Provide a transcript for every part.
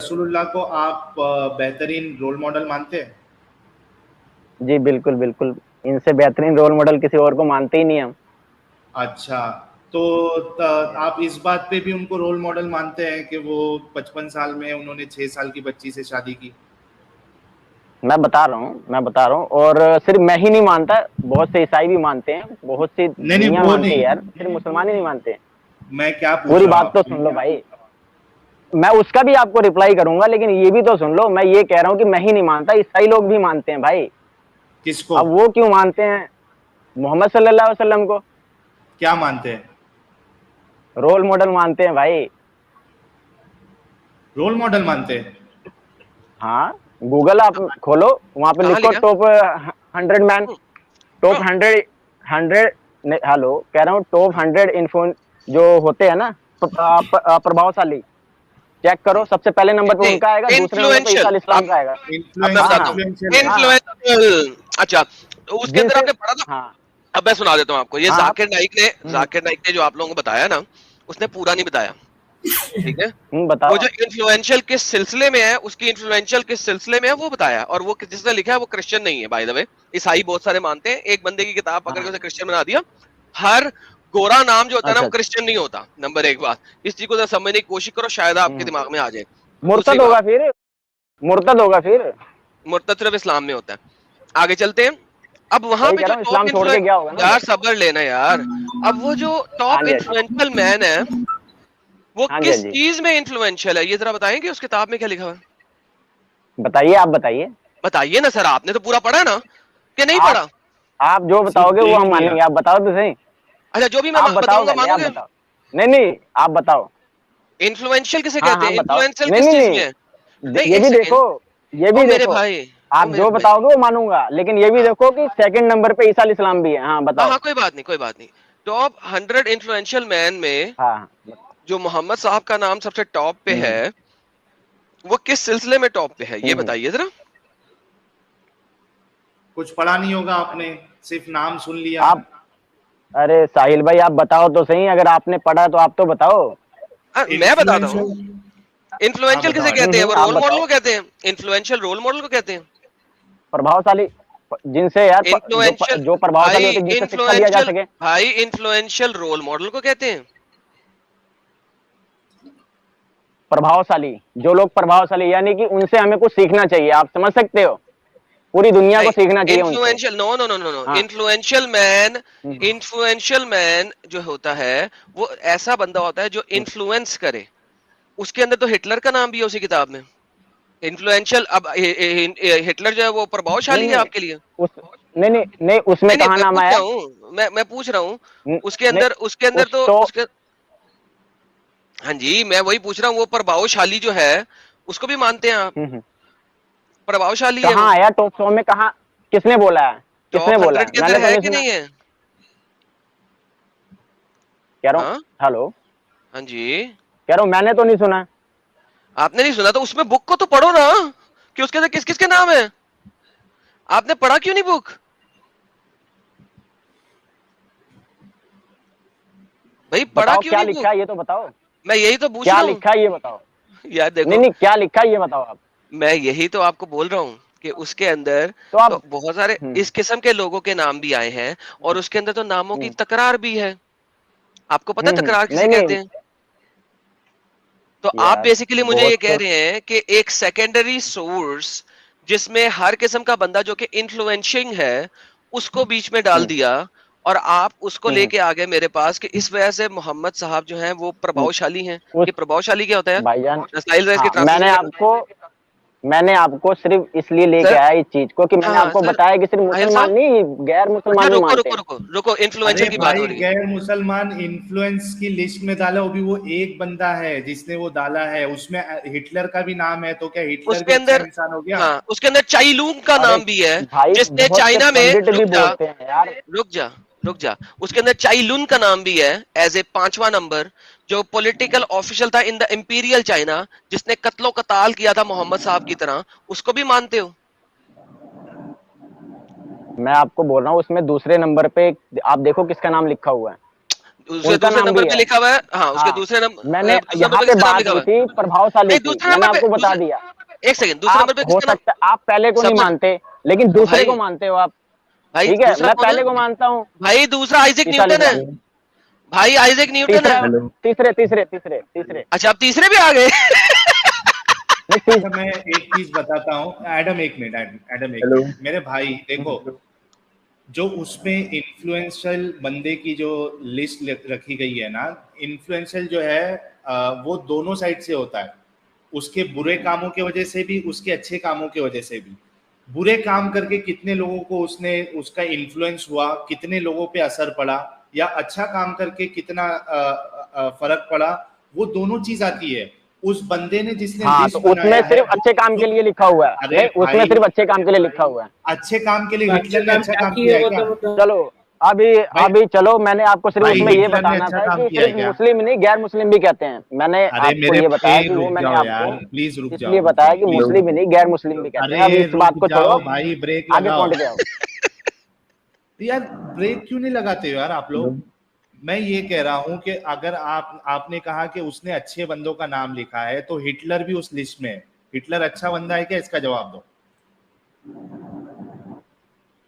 रसूलुल्लाह को आप बेहतरीन रोल मॉडल मानते हैं? जी बिल्कुल बिल्कुल, इनसे बेहतरीन रोल मॉडल किसी और को मानते ही नहीं हम। अच्छा, तो आप इस बात पे भी उनको रोल मॉडल मानते हैं कि वो 55 साल में उन्होंने 6 साल की बच्ची से शादी की? मैं बता रहा हूँ, और सिर्फ मैं ही नहीं मानता, बहुत से ईसाई भी मानते हैं, बहुत सी नहीं नहीं, दुनिया वो मानती है नहीं। यार, सिर्फ मुसलमान ही नहीं मानते। मैं क्या पूछ पूरी रहा हूँ बात तो आपसे? सुन लो भाई, मैं उसका भी आपको रिप्लाई करूंगा, लेकिन ये भी तो सुन लो। मैं ये कह रहा हूँ कि मैं ही नहीं मानता, ईसाई लोग भी मानते हैं भाई। किसको? अब वो क्यों मानते हैं? मोहम्मद सल्लल्लाहु अलैहि वसल्लम को क्या मानते हैं? रोल मॉडल मानते हैं भाई। रोल मॉडल मानते हैं? हाँ, गूगल आप खोलो, वहां पे कहाँ लिखो लिखा? टॉप 100 मैन, टॉप 100 हेलो कह रहा हूँ, टॉप 100 इन्फो जो होते हैं ना, प्रभावशाली, चेक करो, सबसे पहले नंबर पे नहीं, उनका आएगा, दूसरे नंबर पे ईसा इन्फ्लुएंशियल। अलैहिस्सलाम अब का आएगा। अब मैं इन्फ्लुएंस हाँ बताता हाँ हूँ। इन्फ्लुएंशियल हाँ हाँ, इन्फ्लुएंशियल, अच्छा, तो उसके अंदर जिनसे, आपने पढ़ा था। हाँ अब मैं सुना देता हूँ आपको। ये हाँ आप, जाकिर नाइक ने जो आप लोगों को बताया ना, उसने पूरा नहीं बताया, ठीक है। वो बताओ। जो इन्फ्लुएंशियल किस सिलसिले में है, उसकी इन्फ्लुएंशियल किस सिलसिले में है वो बताया। और वो जिसने लिखा है वो क्रिश्चियन नहीं है, बाय द वे। ईसाई बहुत सारे मानते हैं। एक बंदे की किताब पकड़ के हाँ, उसे क्रिश्चियन बना दिया। हर गोरा नाम जो होता है ना, अच्छा वो अच्छा, क्रिश्चियन नहीं होता। नंबर एक बात, इस चीज को जरा समझने की कोशिश करो, शायद आपके दिमाग में आ जाए। दूसरी मुर्तद बात, होगा फिर, मुर्तद होगा फिर। मुर्तद सिर्फ इस्लाम में होता है। आगे चलते हैं। अब वहां वही पे कह जो रहा हूँ, टॉप इस्लाम छोड़ के इन्फ्लुएंस, गया होगा ना यार वो। सब्र लेना यार। अब वो जो हाँ टॉप जी, हाँ जी, इन्फ्लुएंशियल मैन है, वो हाँ जी, हाँ किस जी, चीज में इन्फ्लुएंशियल है, ये जरा बताएंगे उस किताब में क्या लिखा हुआ है? बताइए, आप बताइए। बताइए ना सर, आपने तो पूरा पढ़ा ना, कि नहीं आप पढ़ा? आप जो सिर्फ बताओगे वो देख हम लिया। मानेंगे, आप बताओ तो सही। अच्छा, जो भी मैं आप बताओ बताऊंगा पहले, आप मानोगे? बताओ। नहीं नहीं, आप बताओ। इन्फ्लुएंशियल किसे हाँ कहते हाँ हैं? बताओ, इन्फ्लुएंशियल नहीं किस नहीं चीज में है? नहीं, नहीं, ये एक भी देखो, सेकेंड। ये ओ भी मेरे देखो। भाई, ओ आप मेरे जो भाई। बताओगे वो मानूंगा, लेकिन ये भी हाँ देखो कि सेकंड नंबर पे ईसा अलैहिस्सलाम भी है। हाँ हाँ बताओ। हाँ, कोई बात नहीं, कोई बात नहीं। टॉप 100 इन्फ्लुएंशियल मैन में हाँ हाँ, जो मोहम्मद साहब का नाम सबसे टॉप पे हम्म है, वो किस सिलसिले में टॉप पे है, ये हम्म। बताइए जरा। कुछ पढ़ा नहीं होगा आपने, सिर्फ नाम सुन लिया। आप, अरे साहिल भाई, आप बताओ तो सही, अगर आपने पढ़ा तो आप तो बताओ। मैं बताता हूँ। इन्फ्लुएंशियल। हाँ इन्फ्लुएंशियल किसे बताओ। कहते हैं? वो आप रोल मॉडल बताओ। को कहते हैं। इन्फ्लुएंशियल रोल मॉडल को कहते हैं। प्रभावशाली, जिनसे यार इन्फ्लुएंशियल जो प्रभावशाली भाई, होते हैं, जिनसे शिक्षा लिया जा इन्फ्लुएंशियल सके। भाई, इन्फ्लुएंशियल रोल मॉडल को कहते हैं। प्रभावशाली, जो लोग प्रभावशाली, यानी कि उनसे हमें कुछ सीखना चाहिए, आप समझ सकते हो, पूरी दुनिया को नहीं, सीखना चाहिए उनसे। Influential, no no no no no, हाँ, influential man, hmm, influential man जो होता है, वो ऐसा बंदा होता है जो इन्फ्लुएंस करे। उसके अंदर तो हिटलर का नाम भी है उसी किताब में। इन्फ्लुएंशियल, अब हिटलर जो है वो नहीं प्रभावशाली है नहीं, आपके लिए? उस नहीं नहीं नहीं, उसमें नहीं नहीं, कहाँ मैं नाम पूछ आया? रहा हूँ, मैं पूछ रहा हूँ। नहीं, उसके अंदर उस तो तो उसके, हाँ जी, मैं वही पूछ रहा हूँ। वो प्रभावशाली जो है, उसको भी मानते हैं आप? प्रभावशाली है कहाँ वो? आया टॉप 100 में? कहाँ, किसने बोला है? किसने टॉप बोला 100 है? के मैंने अंदर तो है नहीं कि सुना, नहीं है? कह रहा हूँ। हाँ हेलो, हाँ जी। कह रहा हूँ मैंने तो नहीं सुना। आपने नहीं सुना तो उसमें बुक को तो पढ़ो ना, कि उसके अंदर किस किस के नाम है। आपने पढ़ा क्यों नहीं बुक? भाई पढ़ा बताओ क्यों क्या नहीं लिखा बुक? है, ये तो बताओ। मैं यही तो पूछ क्या रहा हूँ। लिखा है ये बताओ। यार नहीं देखो, नहीं, क्या लिखा है ये बताओ आप। मैं यही तो आपको बोल रहा हूँ कि उसके अंदर तो आप, तो बहुत सारे इस किस्म के लोगों के नाम भी आए हैं, और उसके अंदर तो नामों की हम्म तकरार भी है। आपको पता है तकरार किसे नहीं कहते नहीं हैं? तो आप यार, बेसिकली मुझे ये कह बहुत, रहे हैं कि एक सेकेंडरी सोर्स, जिसमें हर किस्म का बंदा जो कि इन्फ्लुएंशिंग है, उसको बीच में डाल हम्म दिया, और आप उसको हम्म लेके आ गए मेरे पास कि इस वजह से मोहम्मद साहब जो हैं वो हम्म, प्रभावशाली हैं। उस, ये प्रभावशाली क्या होता है भाईजान, यार? साहिल, इसकी हाँ, ट्रांसलेशन करना मैंने आपको सिर्फ इसलिए लेके सर। आया इस चीज को, कि हाँ मैंने हाँ आपको सर, बताया कि सिर्फ साहिल मुसलमान साहब। नहीं, गैर अच्छा, मुसलमान भी रुको मानते रुको हैं। रुको रुको, अरे इन्फ्लुएंशियल की बात भाई, हो रही है। गैर मुसलमान इन्फ्लुएंस की लिस्ट में डाला, वो भी वो एक बंदा है जिसने वो डाला है, उसमें हिटलर का भी नाम है, तो क्या हिटलर उसके भी अच्छा अंदर, इंसान हो गया? हाँ, उसके अंदर चाइलूंग का अरे नाम भी है, भाई, जिसने बहुत से चाइना में, पंडित भी रुक जा, बोलते हैं यार। रुक जा, रुक जा, उसके अंदर चाइलुन का नाम भी है एज ए पांचवा नंबर, जो पॉलिटिकल ऑफिशियल था इन द इंपीरियल चाइना, जिसने कत्लो कताल किया था मोहम्मद साहब की तरह। उसको भी मानते हो? मैं आपको बोल रहा हूँ, उसमें दूसरे नंबर पे आप देखो किसका नाम लिखा हुआ है। उसके उनका दूसरे नाम नंबर भी पे है। लिखा हुआ है, हाँ उसके हाँ, दूसरे नंबर मैंने दूसरे नंबर यहाँ पे पे किसका नाम बात लिखा हुई हुआ है? थी प्रभावशाली नहीं की, दूसरे मैंने नंबर पे आपको बता दूसरे, दिया। एक सेकंड, दूसरे आप नंबर पे हो किसका नाम? सकता आप पहले को नहीं सबसे, मानते, लेकिन दूसरे भाई को मानते हो आप। भाई ठीक है, दूसरा मैं कौन पहले को है? मानता हूँ। भाई दूसरा आइजैक ईसा न्यूटन है, अलैहिस्सलाम। भाई आइजैक न्यूटन तीसरा, है। हेलो। तीसरे तीसरे तीसरे तीसरे अच्छा आप तीसरे पे आ गए। नहीं अच्छा मैं एक चीज बताता हूँ एडम, एक मिनट एडम, एक हेलो। मिनट मेरे भाई देखो, जो उसमें इन्फ्लुएंशियल बंदे की जो लिस्ट रखी गई है ना, इन्फ्लुएंशियल जो है वो दोनों साइड से होता है, उसके बुरे कामों की वजह से भी, उसके अच्छे कामों की वजह से भी। बुरे काम करके कितने लोगों को उसने उसका इन्फ्लुएंस हुआ, कितने लोगों पे असर पड़ा, या अच्छा काम करके कितना फर्क पड़ा, वो दोनों चीज आती है। उस बंदे ने जिसने हाँ, तो लिस्ट बनाया उसमें है सिर्फ वो अच्छे काम के लिए लिखा हुआ है। अरे नहीं, उसमें भाई, सिर्फ अच्छे काम के लिए लिखा हुआ है। अच्छे काम के लिए अच्छे हिटलर ने काम अच्छा क्या काम किए किया है वो क्या? तो बताओ। चलो, अभी भाई अभी चलो, मैंने आपको सिर्फ भाई उसमें ये हिटलर ने बताना अच्छा था काम कि किया है सिर्फ क्या? मुस्लिम नहीं, गैर मुस्लिम भी कहते हैं। मैंने अरे आपको मेरे ये बताया भाई कि वो रुक मैंने जाओ आपको यार, प्लीज इसलिए रुक बताया जाओ कि प्लीज। मुस्लिम ही नहीं, गैर मुस्लिम भी कहते हैं। अरे अब इस बात रुक को छोड़ो, जाओ भाई, ब्रेक आगे लगाओ। पॉइंट पे आओ। यार ब्रेक क्यों नहीं लगाते हो यार आप हेलो। लोग? मैं ये कह रहा हूं कि अगर आपने कहा कि उसने अच्छे बंदों का नाम लिखा है, तो हिटलर भी उस लिस्ट में है। हिटलर अच्छा बंदा है क्या? इसका जवाब दो।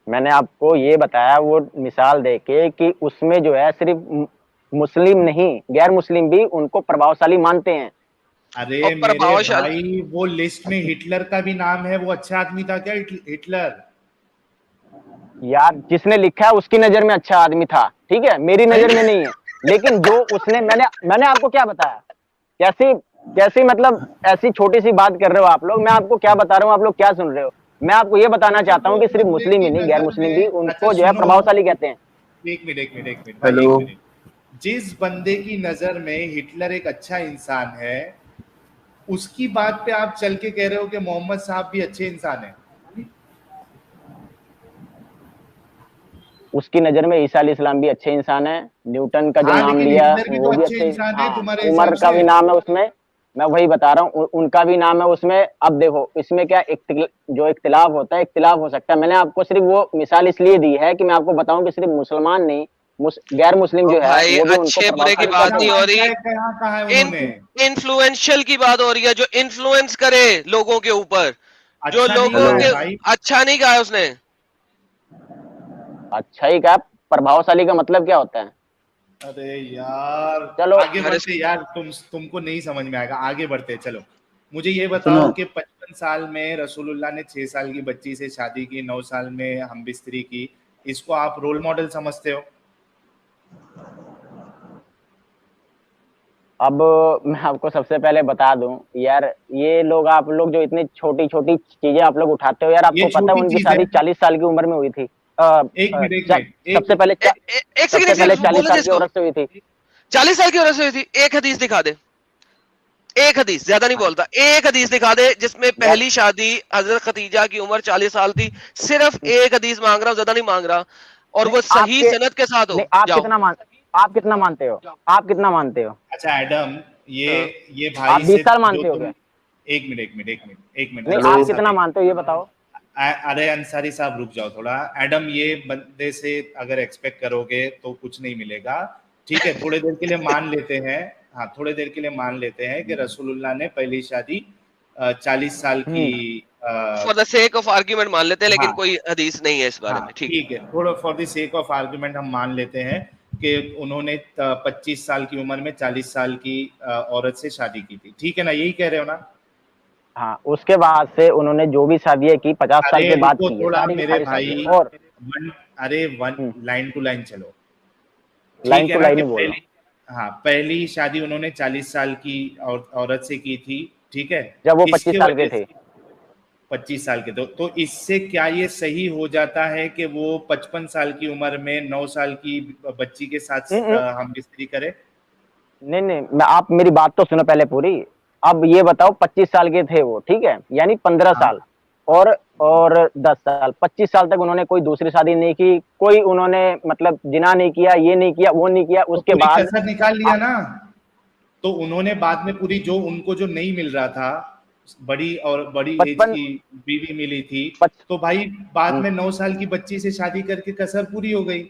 मैंने आपको ये बताया वो मिसाल देके कि उसमें जो है सिर्फ मुस्लिम नहीं, गैर मुस्लिम भी उनको प्रभावशाली मानते हैं। और अरे मेरे प्रभावशाली, भाई, वो लिस्ट में हिटलर का भी नाम है, वो अच्छा आदमी था क्या हिटलर? यार जिसने लिखा है उसकी नजर में अच्छा आदमी था, ठीक है, मेरी नजर में नहीं है। लेकिन जो उसने, मैंने आपको क्या बताया, कैसी कैसी मतलब ऐसी छोटी सी बात कर रहे हो आप लोग। मैं आपको क्या बता रहा हूँ, आप लोग क्या सुन रहे हो? मैं आपको ये बताना अच्छा चाहता तो हूँ कि सिर्फ बंदे मुस्लिम की ही नहीं, गैर नजर मुस्लिम भी में, अच्छा उनको जो है सुनो, प्रभावशाली कहते हैं। एक मिनट भाई, हेलो। एक मिनट। जिस बंदे की नजर में हिटलर एक अच्छा इंसान है, उसकी बात पे आप चल के कह रहे हो कि मोहम्मद साहब भी अच्छे इंसान है। उसकी नजर में ईसा अलैहिस्सलाम भी अच्छे इंसान है। न्यूटन का जो हाँ नाम लेकिन लिया हिटलर भी वो तो भी अच्छे अच्छे, इंसान है हाँ, तुम्हारे हिसाब उमर का से। भी नाम है उसमें। मैं वही बता रहा हूँ, उनका भी नाम है उसमें। अब देखो इसमें क्या जो इख्तिलाफ होता है, इख्तिलाफ हो सकता है। मैंने आपको सिर्फ वो मिसाल इसलिए दी है कि मैं आपको बताऊं कि सिर्फ मुसलमान नहीं, गैर मुस्लिम और जो है भाई वो भी उनको अच्छे बुरे की प्रभावशाली बात कहते नहीं हैं। हो अच्छा रही, कहाँ कहा है इन उन्होंने? इन्फ्लुएंशियल की बात हो रही है, जो इन्फ्लुएंस करे लोगों के ऊपर, जो अच्छा नहीं लोगों कहा हेलो। है के, भाई। अच्छा नहीं कहा है उसने। अच्छा ही क्या, प्रभावशाली का मतलब क्या होता है? अरे यार, चलो, आगे यार बढ़ते यार, तुमको नहीं समझ में आएगा, आगे बढ़ते चलो। मुझे ये सुनो। बताओ कि 55 साल में रसूलुल्लाह ने 6 साल की बच्ची से शादी की, 9 साल में हम बिस्तरी की, इसको आप रोल मॉडल समझते हो? अब मैं आपको सबसे पहले बता दूं यार, ये लोग, आप लोग जो इतनी छोटी छोटी चीजें आप लोग उठाते हो यार, ये आपको पता है छोटी उनकी चीज है। शादी 40 साल की उम्र में हुई थी। एक मिनट एक सबसे पहले एक सबसे सेकंड, पहले एक 40 बोलने दे साल की इसको। औरत से हुई थी। 40 साल की औरत से हुई थी, एक हदीस दिखा दे, एक हदीस, ज्यादा नहीं बोलता, एक हदीस दिखा दे जिसमें यार पहली शादी हजरत खतीजा की उम्र 40 साल थी। सिर्फ एक हदीस मांग रहा हूं, ज्यादा नहीं मांग रहा, और नहीं, वो सही आपके सनद के साथ हो। नहीं, आप जाओ। कितना मान आप कितना मानते हो? आप कितना मानते हो? अच्छा एडम, ये हाँ। ये आप भाई 20 से साल जो मानते हो तुम, क्या? एक मिनट नहीं, हेलो। आप अंसारी कितना साहब, मानते हो ये बताओ। अरे अंसारी साहब रुक जाओ थोड़ा। एडम, ये बंदे से अगर एक्सपेक्ट करोगे तो कुछ नहीं मिलेगा। ठीक है, थोड़ी देर के लिए मान लेते हैं, हाँ थोड़ी देर के लिए मान लेते हैं कि रसूलुल्लाह ने पहली शादी 40 साल की, hmm. Uh, for the sake of argument मान लेते हैं, लेकिन हाँ कोई हदीस नहीं है इस बारे हाँ में, ठीक है। ठीक है, थोड़ा for the sake of argument हम मान लेते हैं कि उन्होंने 25 साल की उम्र में 40 साल की औरत से शादी की थी, ठीक है ना? यही कह रहे हो ना? हाँ, उसके बाद से उन्होंने जो भी शादियां की 50 साल अरे के बाद रुको की है, थोड़ा सारी की मेरे सारी भाई, शादियां। और वन, अरे वन, हम्म, लाइन टू लाइन चलो। लाइन ठीक है टू ना लाइन कि ही बोल रहा पहली, हाँ पहली शादी उन्होंने 40 साल की औरत से की थी, ठीक है? हूँ, जब वो 25 इसके साल के वजह थे। से 25 साल के, तो इससे क्या ये सही हो जाता है कि वो 55 साल की उम्र में 9 साल की बच्ची के हम्म, साथ हम बिस्तरी करे? नहीं नहीं, मैं, आप मेरी बात तो सुनो पहले पूरी। अब ये बताओ, 25 साल के थे वो, ठीक है, यानी 15 हाँ साल और 10 साल, 25 साल तक उन्होंने कोई दूसरी शादी नहीं की, कोई उन्होंने मतलब जिना नहीं किया, ये नहीं किया, वो नहीं किया। तो उसके पूरी बाद कसर निकाल लिया ना। तो उन्होंने बाद में पूरी, जो उनको जो नहीं मिल रहा था, बड़ी और बड़ी एज 55 की बीवी मिली थी, पच, तो भाई बाद हम्म, में 9 साल की बच्ची से शादी करके कसर पूरी हो गई।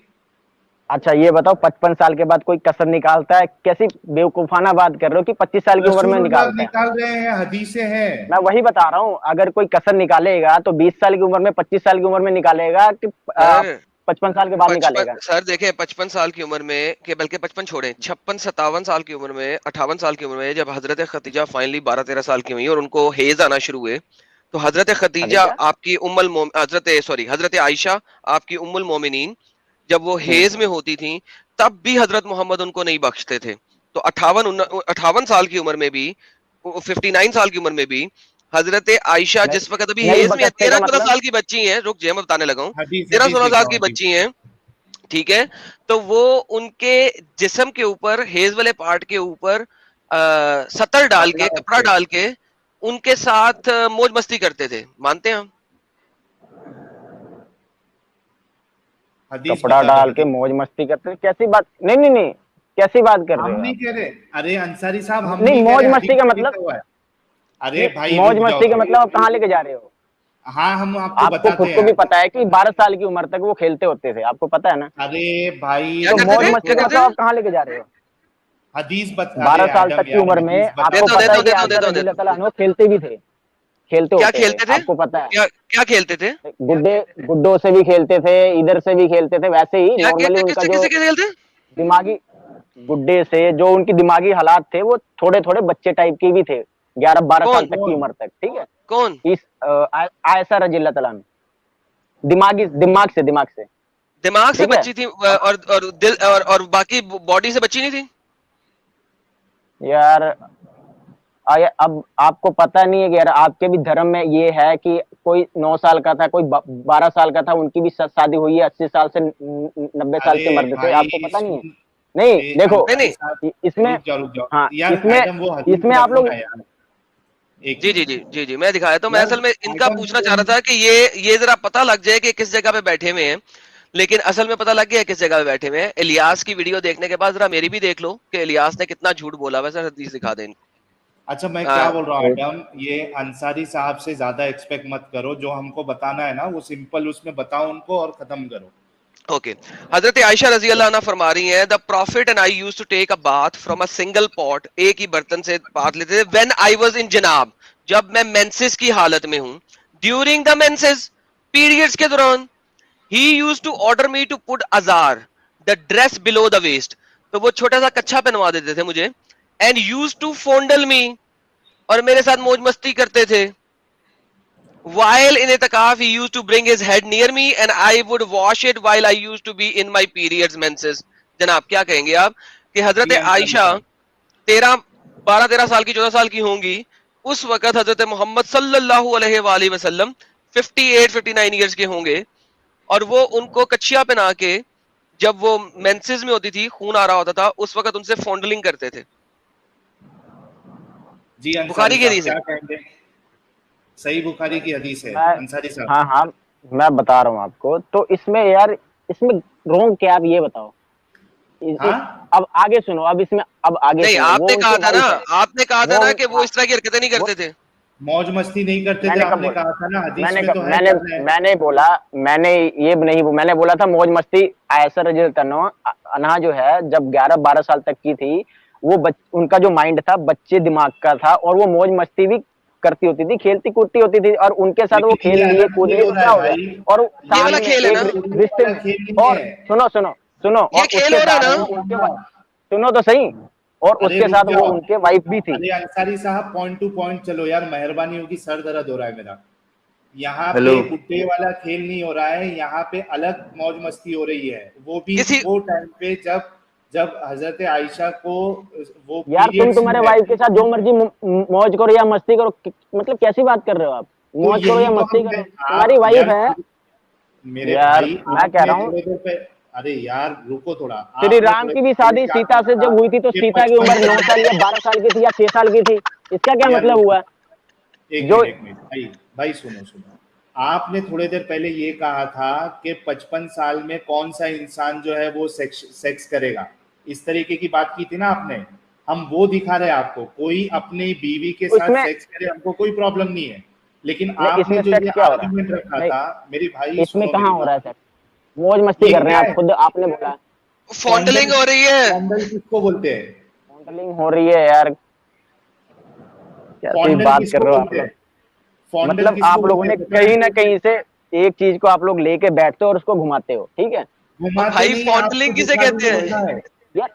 अच्छा ये बताओ, 55 साल के बाद कोई कसर निकालता है? कैसी बेवकूफाना बात कर रहे हो कि 25 साल की उम्र में रसूलुल्लाह निकालता है? निकाल रहे हैं, हदीसें हैं। मैं वही बता रहा हूँ, अगर कोई कसर निकालेगा तो 20 साल की उम्र में, 25 साल की उम्र में निकालेगा कि सर 55 साल के बाद 55 निकालेगा? सर देखें 55 साल की उम्र में के बल्कि 55 छोड़ें, 56-57 साल की उम्र में, 58 साल की उम्र में जब हजरत खतीजा फाइनली 12-13 साल की हुई और उनको हेज आना शुरू हुए, तो हजरत खतीजा खदीजा। आपकी हजरत आयशा आपकी उम्मुल मोमिनीन जब वो हेज में होती थी, तब भी हजरत मोहम्मद उनको नहीं बख्शते थे। तो 58 साल की उम्र में भी, 59 साल की उम्र में भी हजरत आयशा नहीं, जिस वक्त अभी नहीं हेज में है, बकसते का 13-14 मतलब? साल की बच्ची हैं, रुक जाइए मैं बताने लगा हूँ, हदीस तेरह हदीस सोलह देता साल हूँ, की हदीस। बच्ची हैं, ठीक है। तो वो उनके जिस्म के ऊपर, हेज वाले पार्ट के ऊपर सतर डाल कपड़ा के, कपड़ा रखते हैं। डाल के उनके साथ मौज मस्ती करते थे, मानते हैं हम? हदीस कपड़ा बता दो, डाल के हदीस। मौज मस्ती करते हैं? कैसी बात, नहीं नहीं नहीं, कैसी बात कर रहे हम हो नहीं आप? कह रहे, अरे अंसारी साहब, हम नहीं, नहीं कह मौज रहे, मस्ती हदीस का में मतलब? लिखा हुआ है। अरे नहीं, भाई मौज रुक जाओ मस्ती का थोड़ा। मतलब आप कहाँ लेके जा रहे हो? हाँ, हम आपको आपको खुद बताते को भी हैं। पता है कि 12 साल की उम्र तक वो खेलते होते थे, आपको पता है ना? अरे भाई क्या तो करते मौज थे, रुको क्या मस्ती का थोड़ा। करते मतलब थे? आप कहाँ लेके जा रहे हो? हदीस अरे 12 साल तक एडम की यार, उम्र में हदीस बता आपको देता हूँ पता देता है हूँ कि देता हूँ आयशा देता हूँ रजी देता अल्लाह हूँ। तआला अन्हा खेलते भी थे, खेलते क्या होते थे, खेलते थे? आपको पता है? क्या क्या खेलते थे? गुड्डे, गुड्डों से भी खेलते थे, इधर से भी खेलते थे, वैसे ही क्या नॉर्मली खेलते, उनका किससे जो किससे खेलते? दिमागी, गुड्डे से जो उनकी दिमागी हालात थे वो थोड़े थोड़े बच्चे टाइप के भी थे, 11-12 साल कौन तक की कौन? उम्र तक, ठीक है। कौन? इस आयशा रजी अल्लाह तआला अन्हा, दिमागी, दिमाग से, दिमाग से ठीक है। बच्ची थी अब और दिल और बाकी बॉडी से बच्ची नहीं थी? यार अब आपको पता नहीं है कि यार आपके भी धर्म में ये है कि कोई 9 साल का था, कोई 12 साल का था, उनकी भी शादी हुई है, 80 साल से 90 साल अरे के मर्द थे, आपको भाई पता नहीं है? सुन, नहीं ए देखो, नहीं अंसारी नहीं। साहब, इसमें, रुक जाओ हाँ यार, इसमें, एडम वो हदीस इसमें आप रखो लोग, ना यार, एक जी जी मिनट। जी जी जी, मैं दिखाया तो मैं यार असल में इनका एडम पूछना चाह तुम, रहा था कि ये जरा पता लग जाए कि किस जगह पे बैठे हुए हैं, लेकिन असल में पता लग गया किस जगह पे बैठे हुए हैं। इलियास की वीडियो देखने के बाद जरा मेरी भी देख लो कि इलियास ने कितना झूठ बोला, वैसे हदीस दिखा दे इनको। अच्छा मैं क्या आ, बोल रहा हूँ एडम, ये अंसारी साहब से ज्यादा एक्सपेक्ट मत करो, जो हमको बताना है ना वो सिंपल उसमें बताओ उनको और खत्म करो। ओके, हजरत आयशा रजी अल्लाह अन्हा फरमा रही हैं, the prophet and I used to take a bath from a single pot, एक ही बर्तन से बाथ लेते थे, व्हेन आई वाज इन जनाब, जब मैं मेंसेस की हालत में हूं, ड्यूरिंग द मेंसेस, पीरियड्स के दौरान, he used to order me to put ajar, the dress below the waist, तो वो छोटा सा कच्छा पहनवा देते थे मुझे, and used to fondle me, और मेरे साथ मौज मस्ती करते थे। While in itikaf, he used to bring his head near me and I would wash it while I used to be in my periods menses. जनाब क्या कहेंगे आप कि हजरत जी अंसारी आयशा साहब, 12-13 साल की, 14 साल की होंगी उस वक्त, हजरत मोहम्मद सल्लल्लाहु अलैहि वसल्लम 58-59 ईयर्स के होंगे, और वो उनको कच्छिया पहना के, जब वो मेंसेस में होती थी, खून आ रहा होता था, उस वक्त उनसे फॉन्डलिंग करते थे। जी अंसारी बुखारी की साहब हदीस है। क्या कहेंगे? सही बुखारी की हदीस है मैं, अंसारी साहब। हाँ हाँ, मैं बता रहा हूँ आपको, तो इसमें यार, इसमें रोंग क्या, आप ये बताओ। हाँ, अब आगे सुनो, अब इसमें, अब आगे नहीं, सुनो, वो आपने कहा उनके था ना, वाइफ है, आपने कहा था वो ना कि वो हाँ, इस तरह की हरकतें नहीं वो करते थे। मौज मस्ती नहीं करते थे मैंने कब आपने बोला? कहा था ना, हदीस मैंने में कब, तो है, मैंने कल है। मैंने बोला, मैंने ये नहीं, मैंने बोला था मौज मस्ती आयशा रजी अन्हा जो है, जब 11-12 साल तक की थी, वो उनका जो माइंड था बच्चे दिमाग का था, और वो मौज मस्ती भी करती होती थी, खेलती कूदती होती थी, और उनके साथ वो लेकिन खेल ये लिए अलग कूद खेल लिए हो तो रहा क्या है हो गया? भाई, और ये साथ वाला में खेल है एक ना, उड़ने रिश्ते वाला में, खेल नहीं और है। सुनो सुनो सुनो, ये और खेल उसके हो रहा है साथ ना। वो उनके सुनो तो सही, और अरे उसके रुक साथ वो जाओ, उनके वाइफ भी थी। अरे अंसारी साहब पॉइंट टू पॉइंट चलो यार, मेहरबानी होगी, सर दर्द हो रहा है मेरा। यहाँ हेलो, पे बुड्ढे वाला खेल नहीं हो रहा है, यहाँ पे अलग मौज मस्ती हो रही है, वो भी किसी वो टाइम पे जब जब हजरत आयशा को वो यार तुम पीरियड्स तुम्हारे में वाइफ के रहती साथ जो मर्जी मौज करो या मस्ती करो, मतलब कैसी बात कर रहे हो आप? तो मौज करो यही या तो मस्ती हम करो, तुम्हारी आप वाइफ यार, है। मेरे यार भाई मैं कह आपने रहा हूँ, थोड़े देर पे, अरे यार रुको थोड़ा, श्री आपने राम थोड़े की देर भी पहले शादी क्या सीता कहा से था जब हुई थी तो कि सीता की 55 उम्र 9 साल, साल या 12 साल की थी या 6 साल की थी, इसका क्या यार मतलब हुआ? जो एक मिनट भाई, भाई सुनो सुनो, आपने थोड़ी देर पहले ये कहा था कि 55 साल में कौन सा इंसान जो है वो सेक्स करेगा, इस तरीके की बात की थी ना आपने। हम वो दिखा रहे हैं आपको, कोई अपनी बीवी के साथ इसमें, सेक्स करे हमको कोई प्रॉब्लम नहीं है, लेकिन नहीं आपने इसमें जो ये सेक्स क्या हो रहा है? आर्ग्यूमेंट रखा नहीं, था, मेरी भाई इसमें सुनो कहाँ मेरी हो रहा है बात, सेक्स? मौज मस्ती ये कर रहे क्या हैं आप है, खुद, आपने बोला। फॉन्डलिंग हो रही है। फॉन्डल किसको बोलते हैं? फॉन्डलिंग हो रही है यार, कैसी फॉन्डल बात किसको कर रहे हो आप बोलते लोग। हैं? फॉन्डल मतलब किसको आप लोगों बोलते ने हैं पता है? कहीं ना कहीं से एक चीज को आप लोग लेके बैठते हो और उसको घुमाते हो, ठीक है घुमाते भाई नहीं, फॉन्डलिंग आपको किसे दिखा कहते दूंगा हैं? पता है। यार।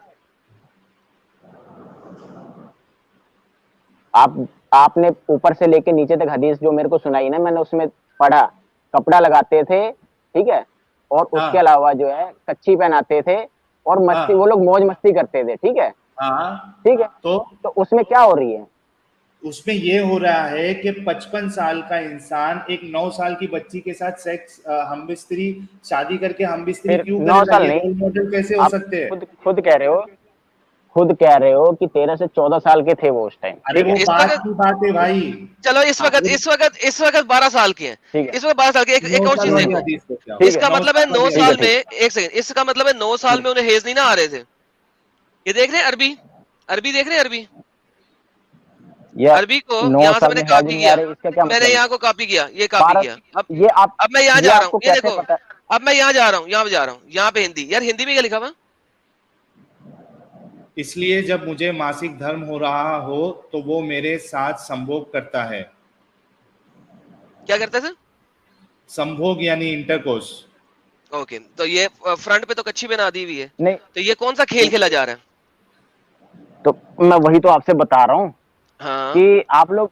आपने ऊपर से लेके नीचे तक हदीस जो मेरे को सुनाई ना, मैंने उसमें पढ़ा, कपड़ा लगाते थे, ठीक है, और उसके हाँ अलावा जो है कच्ची पहनाते थे और मस्ती, वो हाँ लोग मौज मस्ती करते थे, ठीक है, हाँ। ठीक है। तो तो उसमें क्या हो रही है? उसमें ये हो रहा है कि 55 साल का इंसान एक 9 साल की बच्ची के साथ सेक्स हम बिस्तरी शादी करके हम बिस्तरी फिर क्यों 9 करेगा? साल ये नहीं, रोल मॉडल कैसे हो आप सकते हैं? खुद कह रहे हो, खुद कह रहे हो कि 13 से 14 साल के थे वो उस टाइम, अरे ठीक है, वो इस बात वक्त की बात है भाई। चलो हाँ, इस वक्त 12 साल के हैं। ठीक है, इस वक्त 12 साल के, एक 9 और साल चीज वाली देखो। हदीस को क्या? ठीक इसका है, 9 मतलब है साल 9 वाली ठीक है, साल हदीस। में, ठीक एक सेकंड, इसका मतलब है 9 साल में उन्हें हेज नहीं ना आ रहे थे। ये देख रहे हैं अरबी, अरबी देख रहे हैं अरबी, यार अरबी को 9 यहां से साल मैंने में हैज कॉपी नहीं आ किया, रही, इसका क्या मैंने मतलब है? यहाँ को कॉपी किया, ये कॉपी 12 किया। ये आप अब मैं यहाँ ये जा रहा आपको हूँ, ये कैसे देखो, पता? अब मैं यहाँ जा रहा हूँ, यहाँ पे जा रहा हूँ, यहाँ पे हिंदी, यार हिंदी में क्या लिखा हुआ? इसलिए जब मुझे मासिक धर्म हो रहा हो तो वो मेरे साथ संभोग करता है। क्या करते थे? संभोग यानी इंटरकोर्स। ओके, तो ये फ्रंट पे तो कच्ची बना दी हुई है, नहीं, तो ये कौन सा खेल खेला जा रहा है? तो मैं वही तो आपसे बता रहा हूँ हाँ कि आप लोग